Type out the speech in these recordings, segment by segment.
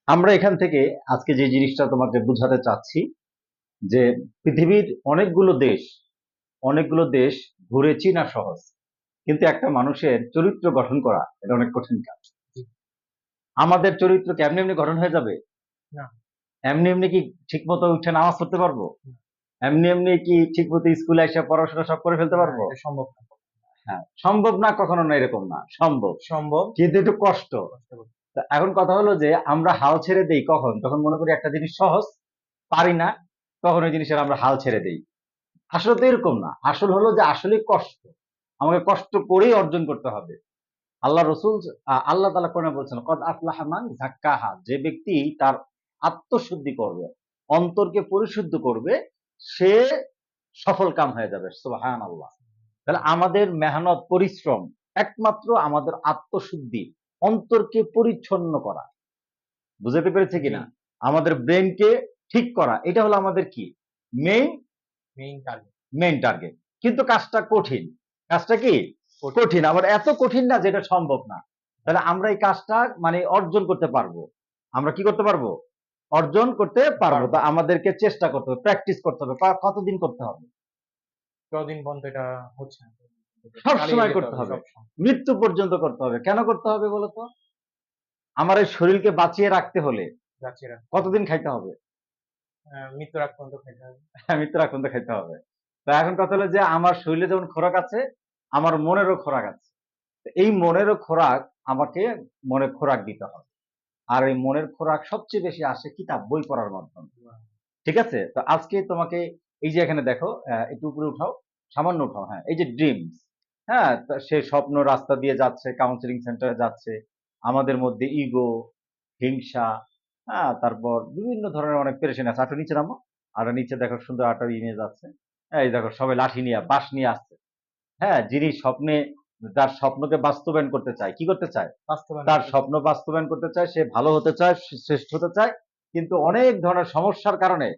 আমরা এখান থেকে আজকে যে জিনিসটা তোমাকে বুঝাতে চাচ্ছি যে পৃথিবীর অনেকগুলো দেশ ঘুরে চিনা সহজ, কিন্তু একটা মানুষের চরিত্র গঠন করা এটা অনেক কঠিন কাজ। জি। আমাদের চরিত্র কি এমনি এমনি গঠন হয়ে যাবে? না। এমনি এমনি কি ঠিক মতো উঠে নামাজ পড়তে পারবো? না। এমনি এমনি কি ঠিক মতো স্কুলে এসে পড়াশোনা সব করে ফেলতে না, পারবো? এটা সম্ভব না। হ্যাঁ, সম্ভব না, কখনো না, এরকম না, সম্ভব, সম্ভব। কিন্তু একটু কষ্ট। কষ্ট করতে। তা এখন কথা হলো যে আমরা হাল ছেড়ে দেই কখন? তখন মনে করি একটা জিনিস সহজ, পারি না, তখন ওই জিনিসের আমরা হাল ছেড়ে দেই। আসলে তো এরকম না, আসল হলো যে আসলে কষ্ট, আমাকে কষ্ট করেই অর্জন করতে হবে। আল্লাহ রসুল, আল্লাহ তাআলা কোরআনে বলছেন, কদ আফলাহা মান যাক্কাহা, যে ব্যক্তি তার আত্মশুদ্ধি করবে, অন্তরকে পরিশুদ্ধ করবে, সে সফল কাম হয়ে যাবে। সুবহানাল্লাহ। তাহলে আমাদের মেহনত পরিশ্রম একমাত্র আমাদের আত্মশুদ্ধি, অন্তরকে পরিচ্ছন্ন করা, বুঝাতে পেরেছে জি। কিনা? আমাদের ব্রেনকে ঠিক করা, এটা হলো আমাদের কি main main target. Main target. কিন্তু কাজটা কঠিন, কাজটা কি কঠিন। কঠিন, আবার এত কঠিন না যেটা সম্ভব না। তাহলে আমরা এই কাজটা মানে অর্জন করতে পারবো, আমরা কি করতে পারবো? অর্জন করতে পারবো। পারবো। তা আমাদেরকে চেষ্টা করতে হবে, প্র্যাকটিস করতে হবে। কতদিন করতে হবে? যতদিন পর্যন্ত এটা হচ্ছে না, সব চালিয়ে সময় যেতে করতে হবে হবে, সবসময়। মৃত্যু পর্যন্ত করতে হবে। কেন করতে হবে বলতো? আমার এই শরীরকে বাঁচিয়ে রাখতে হলে যাচ্ছে রাখতে হবে। কতদিন খাইতে হবে? মৃত্যুর আগ পর্যন্ত খাইতে হবে। মৃত্যুর আগ পর্যন্ত খাইতে হবে। তা এখন কথা হলো যে আমার শরীরে যেমন খোরাক আছে, আমার মনেরও খোরাক আছে। তো এই মনেরও খোরাক আমাকে মনে খোরাক দিতে হবে। আর এই মনের খোরাক সবচেয়ে বেশি আসে কিতাব, বই পড়ার মাধ্যমে। ঠিক আছে? তো আজকে তোমাকে এই যে এখানে দেখো, একটু উপরে উঠাও, সামান্য উঠাও, হ্যাঁ, এই যে ড্রিমস, হ্যাঁ, তা সে স্বপ্ন রাস্তা দিয়ে যাচ্ছে, কাউন্সিলিং সেন্টারে যাচ্ছে, আমাদের মধ্যে ইগো, হিংসা, হ্যাঁ, তারপর বিভিন্ন ধরনের অনেক পেরেশানি আছে। আরো নিচে নামো, আর নিচে দেখো সুন্দর একটা ইমেজ আছে। এই দেখো সবাই লাঠি নিয়ে, বাঁশ নিয়ে আসছে। হ্যাঁ, যিনি স্বপ্নে, তার স্বপ্নকে বাস্তবায়ন করতে চায়, কি করতে চায়? বাস্তবায়ন তার করতে চাই। স্বপ্ন বাস্তবায়ন করতে চায়, সে ভালো হতে চায়, সে শ্রেষ্ঠ হতে চায়, কিন্তু অনেক ধরনের সমস্যার কারণে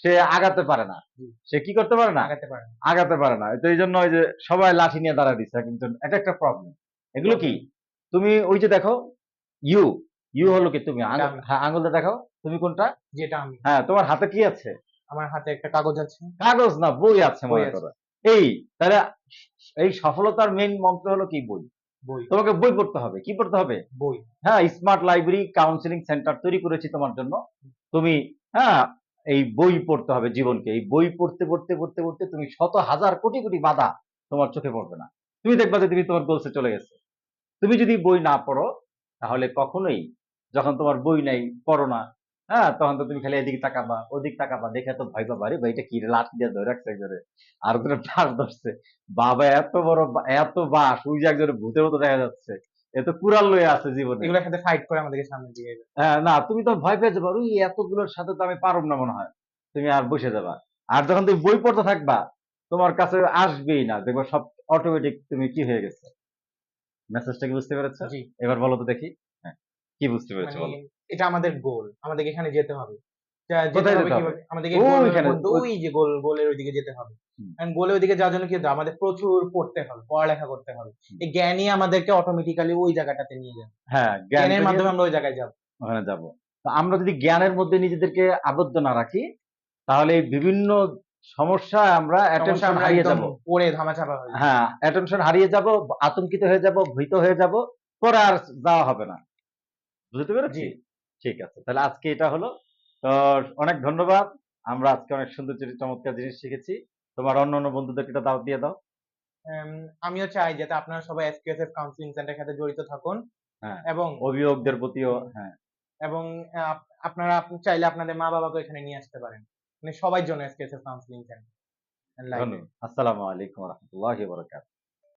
সে আগাতে পারে না। জি। সে কি করতে পারে না? আগাতে পারে না। আগাতে পারে না। তো এই জন্য ওই যে সবাই লাঠি নিয়ে দাঁড়ায় দিচ্ছে একজন, এটা একটা প্রবলেম। এগুলো কি? প্রবলেম। তুমি ওই যে দেখো, ইউ, ইউ হুম। হলো কি তুমি? এটা আমি। হ্যাঁ, আঙুলটা দেখাও, তুমি কোনটা? যেটা আমি। হ্যাঁ, তোমার হাতে কি আছে? আমার হাতে একটা কাগজ আছে। কাগজ না, বই আছে বই মনে আছে। করো। এই, তাহলে এই সফলতার মেইন মন্ত্র হলো কি? বই। বই। তোমাকে বই পড়তে হবে। কি পড়তে হবে? বই। হ্যাঁ, স্মার্ট লাইব্রেরি কাউন্সিলিং সেন্টার তৈরি করেছি তোমার জন্য। তুমি, হ্যাঁ, এই বই পড়তে হবে জীবনকে। এই বই পড়তে পড়তে পড়তে পড়তে তুমি শত হাজার কোটি কোটি বাধা তোমার চোখে পড়বে না। তুমি দেখবা যে তুমি তোমার গোলসে চলে গেছে। তুমি যদি বই না পড়ো, তাহলে কখনোই, যখন তোমার বই নাই, পড়ো না, হ্যাঁ, তখন তো তুমি খালি এদিকে তাকাবা, ওদিক তাকাবা, দেখে তো ভয় পাবা, আরে ভাই এটা কি রে, লাঠি দিয়ে ধরে রাখছে একজনে, আর ওখানে বাঁশ ধরছে, বাবা এত বড় এত বাঁশ, ওই যে একজনের ভূতের মতো দেখা যাচ্ছে, এ তো কুড়াল লয়ে আছে জীবনে। এগুলোর সাথে ফাইট করে আমাদেরকে সামনে দিয়ে যাবে। হ্যাঁ, না, তুমি তো ভয় পেয়ে যাবা, ওই এতগুলোর সাথে তো আমি পারব না মনে হয়, তুমি আর বসে যাবা। আর যখন তুমি বই পড়তে থাকবা, তোমার কাছে আসবেই না, দেখবা সব অটোমেটিক তুমি কি হয়ে গেছে। মেসেজটা কি বুঝতে পেরেছো? জি। এবার বলো তো দেখি। হ্যাঁ, কি বুঝতে পেরেছো মানে বলো? এটা আমাদের গোল। আমাদেরকে এখানে যেতে হবে। যেতে কোথায় হবে যেতে হবে? কিভাবে? আমাদেরকে গোলের ওইখানে মধ্যে ওই যে গোলের ওইদিকে যেতে হবে। হুম, গোলের ওইদিকে যাওয়ার জন্য কি হতে হবে? আমাদের প্রচুর পড়তে হবে, পড়ালেখা করতে হবে। হুম। এই জ্ঞানই আমাদেরকে অটোমেটিক্যালি ওই জায়গাটাতে নিয়ে যাবে। হ্যাঁ, জ্ঞানটা জ্ঞানের নিয়ে মাধ্যমে আমরা ওই জায়গায় যাব। ওখানে যাব। তো আমরা যদি জ্ঞানের মধ্যে নিজেদেরকে আবদ্ধ না রাখি, তাহলে এই বিভিন্ন সমস্যায় আমরা সমস্যা অ্যাটেনশন আমরা হারিয়ে একদম যাব। পড়ে ধামাচাপা হয়ে যাব। হ্যাঁ, অ্যাটেনশন হারিয়ে যাব, আতঙ্কিত হয়ে যাব, ভীত হয়ে যাব, পরে আর যাওয়া হবে না। বুঝতে জি। পেরেছি? ঠিক আছে। তাহলে আজকে এটা হলো। তো অনেক ধন্যবাদ। আমরা আজকে অনেক সুন্দর চমৎকার জিনিস শিখেছি। তোমার অন্যান্য বন্ধুদেরকে এটা দাওয়াত দিয়ে দাও। এম আমিও চাই যাতে আপনারা সবাই SQSF কাউন্সেলিং সেন্টারের সাথে জড়িত থাকুন হ্যাঁ, এবং অভিভাবকদের হ্যাঁ, প্রতিও, হুম, হ্যাঁ, এবং আপনারা চাইলে আপনাদের মা-বাবাকেও এখানে নিয়ে আসতে পারেন। মানে সবার জন্য SQSF counselling centre and library. ধন্যবাদ। আসসালামু আলাইকুম ওয়া রাহমাতুল্লাহি ওয়া বারাকাতুহু।